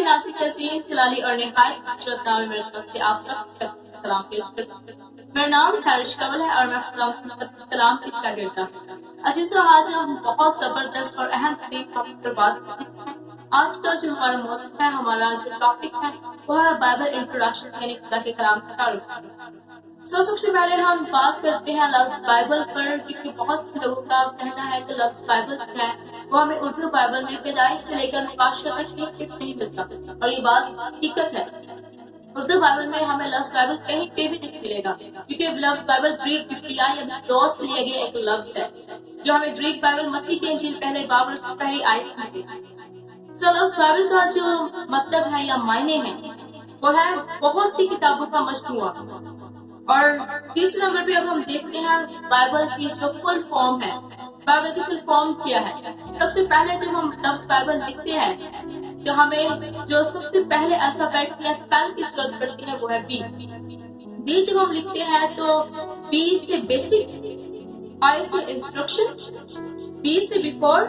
नासिक तहसीन सलाली और नहायत खूबसूरत नाम मेरी तरफ से आप सब सलाम पेश करता हूँ। मेरा नाम सारिश कंवल है और मैं कलाम की शागिर्द हूँ। अजीजों, आज हम बहुत जबरदस्त और अहम टॉपिक पर बात करते हैं। आज का जो हमारा मौसम है, हमारा जो टॉपिक है वो है बाइबल इंट्रोडक्शन, यानी खुदा के कलाम का तारुफ। सबसे पहले हम बात करते हैं लफ्ज बाइबल पर, क्योंकि बहुत से लोगों का कहना है कि लफ्ज बाइबल है वो हमें उर्दू बाइबल में पैदाइश से लेकर नकाशा तक एक नहीं मिलता, और ये बात हकीकत है। उर्दू बाइबल में हमें लफ्ज बाइबल कहीं पे भी नहीं मिलेगा, क्योंकि लफ्ज बाइबल ग्रीक बिब्लिया या क्रॉस से लिया गया एक लफ्ज है, जो हमें ग्रीक बाइबल मत्ती की इंजील पहले बाब और उससे पहली आयत में मिलेगी। लफ्ज बाइबल का जो मतलब है या मायने है वो है बहुत सी किताबों का मजमूआ। और तीसरे नंबर पे अब हम देखते हैं बाइबल की जो फुल फॉर्म है। बाइबल की फुल फॉर्म क्या है? सबसे पहले जब हम लफ्ज बाइबल लिखते हैं तो हमें जो सबसे पहले अल्फाबेट या स्पेल की जरूरत पड़ती है वो है बी। बी जब हम लिखते हैं तो बी से बेसिक, आई से इंस्ट्रक्शन, बी से बिफोर,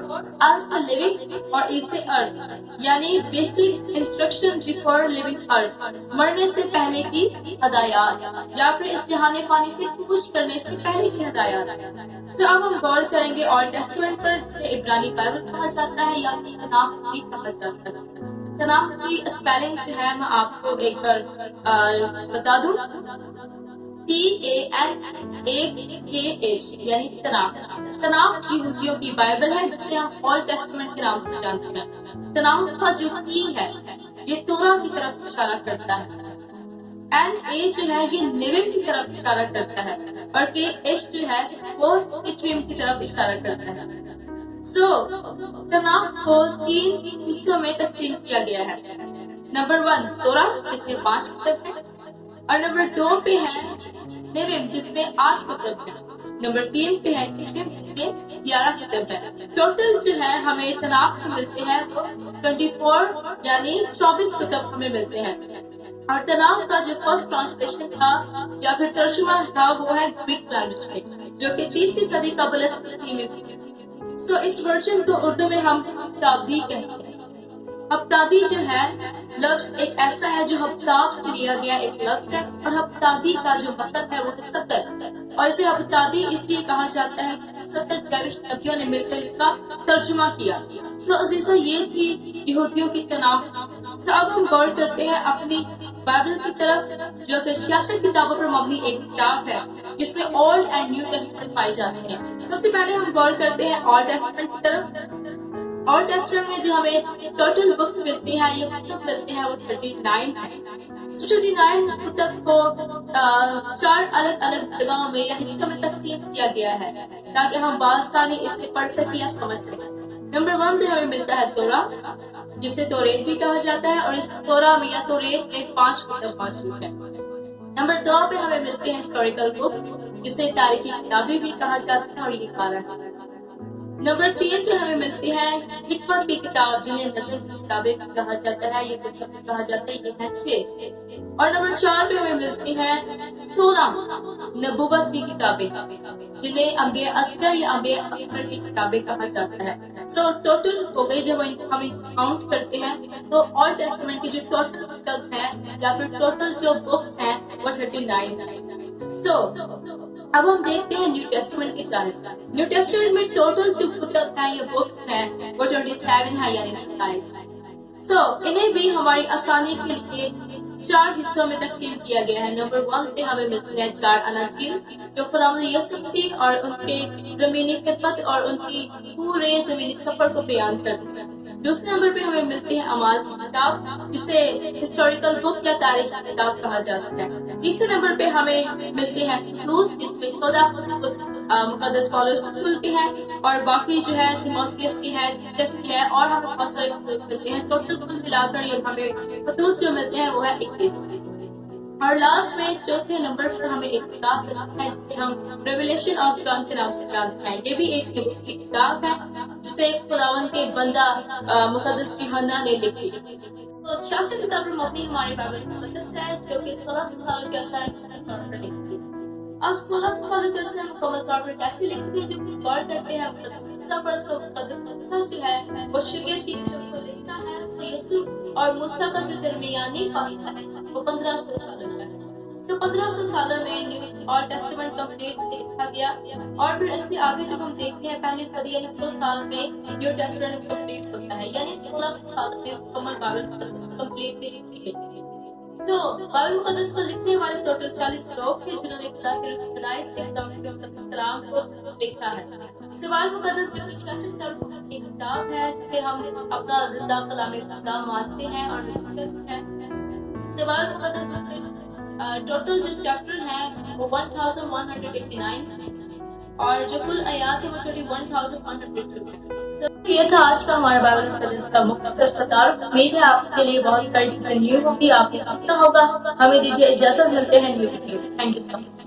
एल से लिविंग और ई से अर्थ, यानी बेसिक, इंस्ट्रक्शन, बिफोर, लिविंग, अर्थ, मरने से पहले की हदायत या फिर इस जहाने पानी से कूच करने से पहले की हदायत। अब हम गौर करेंगे ओल्ड टेस्टामेंट पर, जिसे इब्रानी बाइबल कहा जाता है या तनाख भी कहा जाता है। तनाख की स्पेलिंग जो है मैं आपको एक बार बता दूं, TANAKH, यानी तनाख। तनाख यहूदियों की बाइबल है जिसे हम ओल्ड टेस्टामेंट के नाम से जानते हैं। तनाख का जो टी है ये तोरा की तरफ इशारा करता है, NA जो है ये निविम की तरफ इशारा करता है, और KH जो है वो इटविम की तरफ इशारा करता है। तनाख को 3 हिस्सों में तकसीम किया गया है। नंबर 1 तोरा, जिसमें 5 किताब है, और नंबर 2 पे है निविम जिसमें 8 किताब है, नंबर 3 पे है इटविम जिसमें 11 किताब है। टोटल जो है हमें तनाख में मिलते हैं वो 24 यानी 24 किताब हमें मिलते हैं। और तनाख का जो फर्स्ट ट्रांसलेशन था या फिर तर्जुमा था वो है ग्रीक लैंग्वेज में, जो कि 3वीं सदी कबल ईसा में थी। इस वर्जन को उर्दू में हम हफ्तादी कहते हैं। हफ्तादी जो है लफ्ज एक ऐसा है जो हफ्ताब से लिया गया एक लफ्ज है, और हफ्तादी का जो मतलब है वो है 70, और इसे हफ्तादी इसलिए कहा जाता है कि 70 जैविश नबियों ने मिलकर इसका तर्जुमा किया। अजीज़ा, ये थी यहूदियों की तनाख। अब हम गौर करते हैं अपनी बाइबल की तरफ, जो कि 66 किताबों पर मबनी एक किताब है जिसमें ओल्ड एंड न्यू टेस्टामेंट पाई जाती है। सबसे पहले हम गौर करते हैं ओल्ड टेस्टामेंट की तरफ। ओल्ड टेस्टामेंट में जो हमें टोटल बुक्स मिलती हैं, ये कुतुब मिलते हैं वो 39 है। 39 कुतुब को 4 अलग अलग जगहों में या हिस्सों में तकसीम किया गया है ताकि हम बासानी इसे पढ़ सकें या समझ सकें। नंबर 1 में हमें मिलता है तोरा, जिसे तोरेत भी कहा जाता है, और इस तोरा में या तोरेत में 5 किताब मौजूद है। नंबर 2 पे हमें मिलते हैं हिस्टोरिकल बुक्स, जिसे तारीखी किताबें भी कहा जाता है, और ये कारण है। नंबर 3 पे हमें मिलती है हिकमत की किताब, जिन्हें नस्ल की किताबें कहा जाता है, ये कुतुब कहा जाता है, ये है 6। और नंबर 4 पे हमें मिलती है 16 नबूवत की किताबें, जिन्हें अंबिया असगर या अंबिया अकबर की किताबें कहा जाता है। टोटल हो गई, जब हम काउंट करते हैं तो ओल्ड टेस्टामेंट की जो टोटल किताब है या फिर टोटल जो बुक्स हैं वो 39 है। अब हम देखते हैं न्यू टेस्टामेंट की जानिब। न्यू टेस्टामेंट में टोटल जो किताब है या बुक्स हैं वो 27 है, यानी 27। इन्हें भी हमारी आसानी के लिए 4 हिस्सों में तकसीम किया गया है। नंबर 1 पे हमें मिलते हैं 4 अनाजील, जो खुदावंद यीशु मसीह और उनके जमीनी खिदमत और उनकी पूरे जमीनी सफर को बयान करते हैं। दूसरे नंबर पे हमें मिलती है अमाल की किताब, जिसे हिस्टोरिकल बुक या तारीख की किताब कहा जाता है। तीसरे नंबर पे हमें मिलती है खतूत, जिसमें 14 मुकद्दस पौलुस रसूल के हैं, और बाकी जो है तीमुथियुस की है, तीतस की है, और हमें बहुत सारे खतूत मिलते हैं। टोटल कुल मिलाकर ये हमें खतूत जो मिलते हैं वो है 21। और लास्ट में चौथे नंबर पर हमें एक किताब मिलती है जिसे हम रेवलेशन ऑफ जॉन के नाम से जानते हैं। ये भी एक किताब है जिसे खुदावंद के बंदा मुकद्दस यूहन्ना ने लिखी। تو 86 کتاب پر مبنی ہماری بائبل مقدس ہے جو کہ 1600 سال کے عرصے میں طور پر لکھی گئی۔ اب 1600 سال کے عرصے میں مکمل طور پر کیسی لکھی ہے، جب غور کرتے ہیں مقدس قصہ پر تو مقدس قصہ جو ہے وہ شریعت کی کتاب کو لکھتا ہے، اس میں یسوع اور موسیٰ کا جو درمیانی فاصلہ ہے وہ 1500 سالوں کا ہے۔ 1500 سالوں میں نیو اور ٹیسٹمنٹ کمپلیٹ لکھا گیا، اور پھر اس سے آگے جب ہم دیکھتے ہیں پہلی صدی یعنی 100 سال میں نیو ٹیسٹمنٹ کمپلیٹ ہوتا ہے، یعنی 1600 سالوں میں مکمل بائبل مقدس کمپلیٹ لکھی گئی۔ بائبل مقدس کو لکھنے والے ٹوٹل 40 لوگ تھے جنہوں نے خدا کے خدائی سے مقدس کلام کو لکھا ہے۔ بائبل مقدس جو کہ 66 کتابوں کی کتاب ہے جسے ہم اپنا زندہ کلام خدا مانتے ہیں اور لکھتے ہیں۔ بائبل مقدس جس میں ٹوٹل جو چیپٹر ہیں وہ 1189 اور جو کل آیات ہے وہ 31102 ہے۔ یہ تھا آج کا ہمارا بائبل مقدس کا مختصر سا تعارف۔ امید ہے آپ کے لیے بہت ساری چیزیں نیو ہوگی، آپ نے سیکھا ہوگا۔ ہمیں دیجیے اجازت، ملتے ہیں new video. Thank you so much.